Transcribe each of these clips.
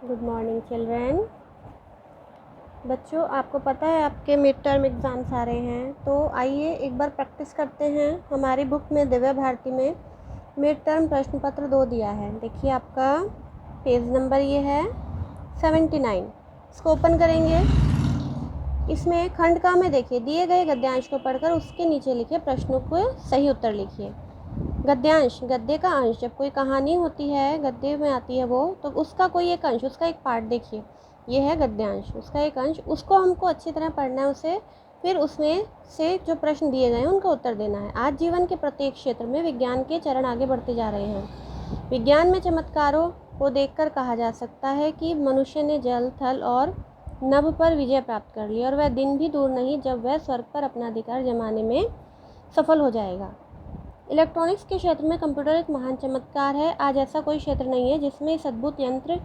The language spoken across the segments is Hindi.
Good morning children. बच्चों, आपको पता है आपके मिड टर्म एग्ज़ाम्स आ रहे हैं, तो आइए एक बार प्रैक्टिस करते हैं। हमारी बुक में दिव्या भारती में मिड टर्म प्रश्न पत्र 2 दिया है। देखिए, आपका पेज नंबर ये है 79। इसको ओपन करेंगे। इसमें खंड का में देखिए, दिए गए गद्यांश को पढ़कर उसके नीचे लिखे प्रश्नों को सही उत्तर लिखिए। गद्यांश, गद्य का अंश। जब कोई कहानी होती है, गद्य में आती है वो, तो उसका कोई एक अंश, उसका एक पार्ट देखिए, ये है गद्यांश, उसका एक अंश। उसको हमको अच्छी तरह पढ़ना है उसे, फिर उसमें से जो प्रश्न दिए गए हैं उनका उत्तर देना है। आज जीवन के प्रत्येक क्षेत्र में विज्ञान के चरण आगे बढ़ते जा रहे हैं। विज्ञान में चमत्कारों को देखकर कहा जा सकता है कि मनुष्य ने जल, थल और नभ पर विजय प्राप्त कर ली, और वह दिन भी दूर नहीं जब वह स्वर्ग पर अपना अधिकार जमाने में सफल हो जाएगा। इलेक्ट्रॉनिक्स के क्षेत्र में कंप्यूटर एक महान चमत्कार है। आज ऐसा कोई क्षेत्र नहीं है जिसमें इस अद्भुत यंत्र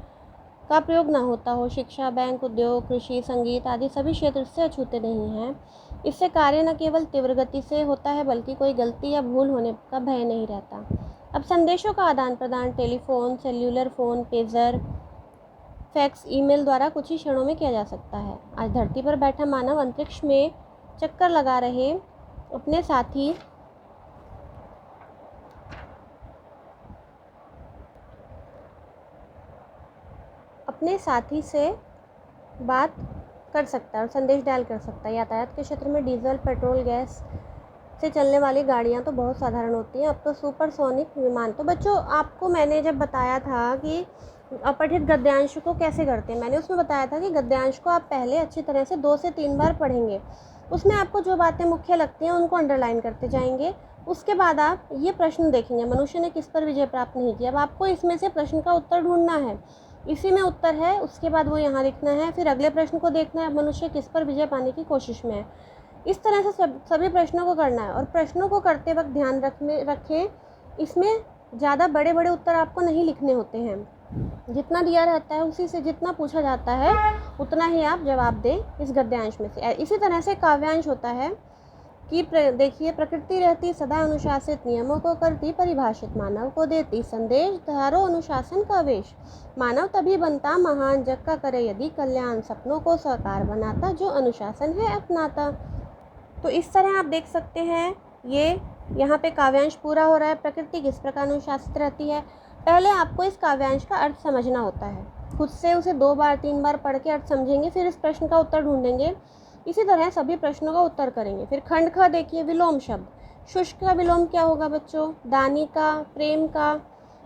का प्रयोग न होता हो। शिक्षा, बैंक, उद्योग, कृषि, संगीत आदि सभी क्षेत्र इससे अछूते नहीं हैं। इससे कार्य न केवल तीव्र गति से होता है, बल्कि कोई गलती या भूल होने का भय नहीं रहता। अब संदेशों का आदान प्रदान telephone, cellular phone, pager, fax, email द्वारा कुछ ही क्षणों में किया जा सकता है। आज धरती पर बैठा मानव अंतरिक्ष में चक्कर लगा रहे अपने साथी से बात कर सकता है और संदेश डायल कर सकता है। यातायात के क्षेत्र में डीजल, पेट्रोल, गैस से चलने वाली गाड़ियां तो बहुत साधारण होती हैं। अब तो सुपरसोनिक विमान। तो बच्चों, आपको मैंने जब बताया था कि अपठित गद्यांश को कैसे करते हैं, मैंने उसमें बताया था कि गद्यांश को आप पहले अच्छी तरह से 2 से 3 बार पढ़ेंगे। उसमें आपको जो बातें मुख्य लगती हैं उनको अंडरलाइन करते जाएंगे। उसके बाद आप ये प्रश्न देखेंगे, मनुष्य ने किस पर विजय प्राप्त नहीं किया। अब आपको इसमें से प्रश्न का उत्तर ढूंढना है, इसी में उत्तर है, उसके बाद वो यहाँ लिखना है। फिर अगले प्रश्न को देखना है, मनुष्य किस पर विजय पाने की कोशिश में है। इस तरह से सभी प्रश्नों को करना है। और प्रश्नों को करते वक्त ध्यान रखें, इसमें ज़्यादा बड़े बड़े उत्तर आपको नहीं लिखने होते हैं। जितना दिया रहता है उसी से जितना पूछा जाता है उतना ही आप जवाब दें इस गद्यांश में से। इसी तरह से काव्यांश होता है कि देखिए, प्रकृति रहती सदा अनुशासित, नियमों को करती परिभाषित, मानव को देती संदेश, धारो अनुशासन का वेश। मानव तभी बनता महान, जग का करे यदि कल्याण, सपनों को साकार बनाता, जो अनुशासन है अपनाता। तो इस तरह आप देख सकते हैं, ये यहाँ पे काव्यांश पूरा हो रहा है। प्रकृति किस प्रकार अनुशासित रहती है, पहले आपको इस काव्यांश का अर्थ समझना होता है। खुद से उसे 2 बार 3 बार पढ़ के अर्थ समझेंगे, फिर इस प्रश्न का उत्तर ढूंढेंगे। इसी तरह सभी प्रश्नों का उत्तर करेंगे। फिर खंड ख देखिए, विलोम शब्द। शुष्क का विलोम क्या होगा बच्चों, दानी का, प्रेम का।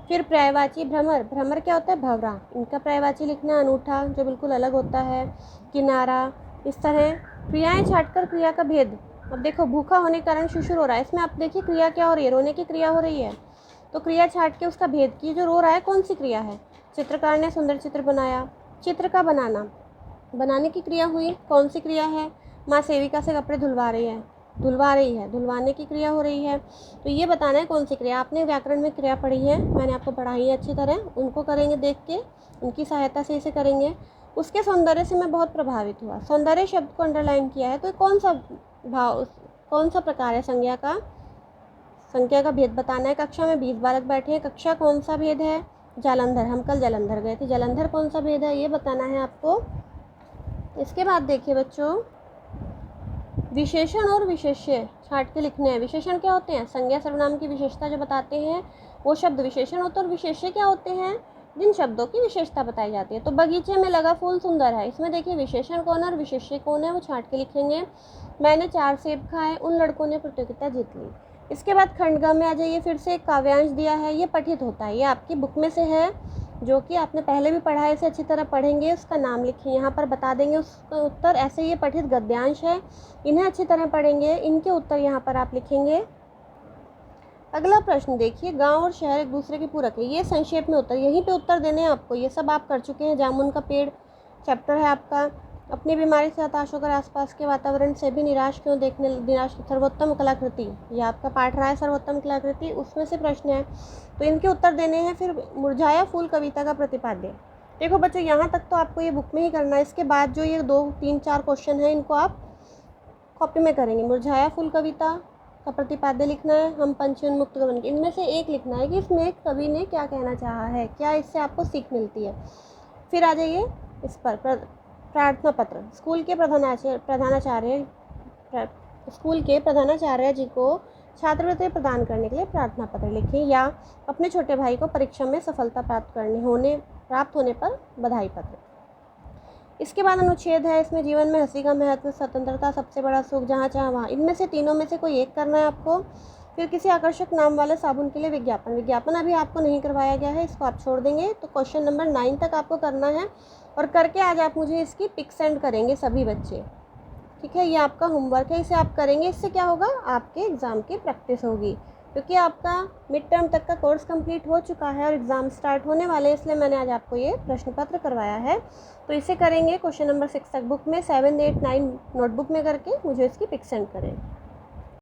फिर पर्यायवाची भ्रमर, भ्रमर क्या होता है, भंवरा, इनका पर्यायवाची लिखना अनूठा, जो बिल्कुल अलग होता है। किनारा। इस तरह क्रियाएं छाटकर क्रिया का भेद। अब देखो, भूखा होने के कारण शिशुर हो रहा है, इसमें आप देखिए क्रिया क्या हो रही है, रोने की क्रिया हो रही है, तो क्रिया छाट के उसका भेद की, जो रो रहा है कौन सी क्रिया है। चित्रकार ने सुंदर चित्र बनाया, चित्र का बनाना, बनाने की क्रिया हुई, कौन सी क्रिया है। माँ सेविका से कपड़े धुलवा रही है, धुलवाने की क्रिया हो रही है। तो ये बताना है कौन सी क्रिया। आपने व्याकरण में क्रिया पढ़ी है, मैंने आपको पढ़ाई है अच्छी तरह, उनको करेंगे देख के, उनकी सहायता से इसे करेंगे। उसके सौंदर्य से मैं बहुत प्रभावित हुआ, सौंदर्य शब्द को अंडरलाइन किया है। तो कौन सा प्रकार है संज्ञा का भेद बताना है। कक्षा में 20 बालक बैठे हैं, कक्षा कौन सा भेद है, जालंधर, हम कल जालंधर गए थे, जालंधर कौन सा भेद है, ये बताना है आपको। इसके बाद देखिए बच्चों, विशेषण और विशेष्य छाट के लिखने हैं। विशेषण क्या होते हैं, संज्ञा सर्वनाम की विशेषता जो बताते हैं वो शब्द विशेषण होते हैं। और विशेष्य क्या होते हैं, जिन शब्दों की विशेषता बताई जाती है। तो बगीचे में लगा फूल सुंदर है, इसमें देखिए विशेषण कौन है और विशेष्य कौन है, वो छाट के लिखेंगे। मैंने 4 सेब खाए, उन लड़कों ने प्रतियोगिता जीत ली। इसके बाद खंडगा में आ जाइए, फिर से एक काव्यांश दिया है, ये पठित होता है, ये आपकी बुक में से है, जो कि आपने पहले भी पढ़ा है, इसे अच्छी तरह पढ़ेंगे। उसका नाम लिखिए, यहाँ पर बता देंगे उसका उत्तर। ऐसे ये पठित गद्यांश है, इन्हें अच्छी तरह पढ़ेंगे, इनके उत्तर यहाँ पर आप लिखेंगे। अगला प्रश्न देखिए, गांव और शहर एक दूसरे के पूरक है, ये संक्षेप में उत्तर, यहीं पे उत्तर देने हैं आपको। ये सब आप कर चुके हैं। जामुन का पेड़ चैप्टर है आपका। अपनी बीमारी से हताश होकर आसपास के वातावरण से भी निराश सर्वोत्तम कलाकृति, ये आपका पाठ रहा है सर्वोत्तम कलाकृति, उसमें से प्रश्न है, तो इनके उत्तर देने हैं। फिर मुरझाया फूल कविता का प्रतिपाद्य। देखो बच्चों, यहाँ तक तो आपको ये बुक में ही करना है। इसके बाद जो ये 2, 3, 4 क्वेश्चन है, इनको आप कॉपी में करेंगे। मुरझाया फूल कविता का प्रतिपाद्य लिखना है, हम पंछी उन्मुक्त गगन की, इनमें से एक लिखना है कि इसमें कवि ने क्या कहना चाहा है, क्या इससे आपको सीख मिलती है। फिर आ जाइए इस पर प्रार्थना पत्र। स्कूल के प्रधानाचार्य जी को छात्रवृत्ति प्रदान करने के लिए प्रार्थना पत्र लिखें, या अपने छोटे भाई को परीक्षा में सफलता प्राप्त होने पर बधाई पत्र। इसके बाद अनुच्छेद है, इसमें जीवन में हंसी का महत्व, स्वतंत्रता, सबसे बड़ा सुख, जहाँ चाहे वहाँ। इनमें से तीनों में से कोई एक करना है आपको। फिर किसी आकर्षक नाम वाले साबुन के लिए विज्ञापन अभी आपको नहीं करवाया गया है, इसको आप छोड़ देंगे। तो क्वेश्चन नंबर 9 तक आपको करना है, और करके आज आप मुझे इसकी पिक सेंड करेंगे सभी बच्चे, ठीक है। ये आपका होमवर्क है, इसे आप करेंगे। इससे क्या होगा, आपके एग्ज़ाम की प्रैक्टिस होगी, क्योंकि आपका मिड टर्म तक का कोर्स कंप्लीट हो चुका है और एग्ज़ाम स्टार्ट होने वाले हैं, इसलिए मैंने आज आपको ये प्रश्न पत्र करवाया है। तो इसे करेंगे क्वेश्चन नंबर 6 तक बुक में, 7, 8, 9 नोटबुक में करके मुझे इसकी पिक सेंड करें।